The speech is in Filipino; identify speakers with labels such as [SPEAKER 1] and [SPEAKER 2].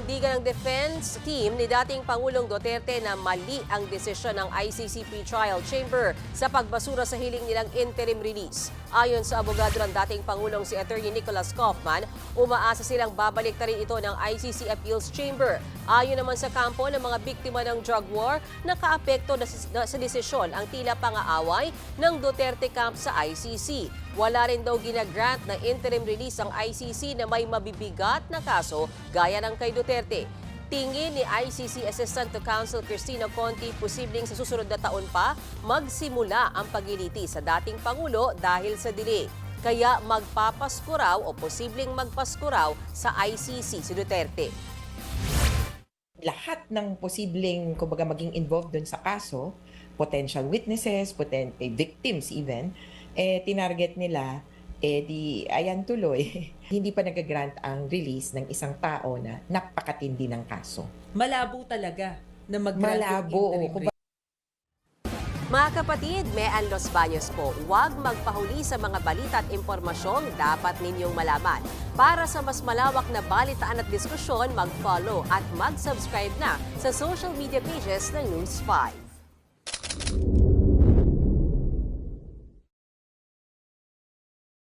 [SPEAKER 1] Panindigan ng defense team ni dating Pangulong Duterte na mali ang desisyon ng ICC Trial Chamber sa pagbasura sa hiling nilang interim release. Ayon sa abogado ng dating Pangulong si Attorney Nicholas Kaufman, umaasa silang babalik na rin ito ng ICC Appeals Chamber. Ayon naman sa kampo ng mga biktima ng drug war, nakaapekto sa desisyon ang tila pang-aaway ng Duterte camp sa ICC. Wala rin daw ginagrant na interim release ang ICC na may mabibigat na kaso gaya ng kay Duterte. Tingin ni ICC Assistant to Counsel Cristina Conti, posibleng sa susunod na taon pa magsimula ang pagiliti sa dating Pangulo dahil sa delay. Kaya magpapasko raw o posibleng magpasko raw sa ICC si Duterte.
[SPEAKER 2] Lahat ng posibleng kumbaga maging involved dun sa kaso, potential witnesses, victims even, tinarget nila, ayan tuloy, hindi pa nag-grant ang release ng isang tao na napakatindi ng kaso.
[SPEAKER 3] Malabo talaga na mag-grant
[SPEAKER 2] Malabo.
[SPEAKER 3] yung interim.
[SPEAKER 1] Mga kapatid, Mean Los Baños po, huwag magpahuli sa mga balita at impormasyong dapat ninyong malaman. Para sa mas malawak na balitaan at diskusyon, mag-follow at mag-subscribe na sa social media pages ng News 5.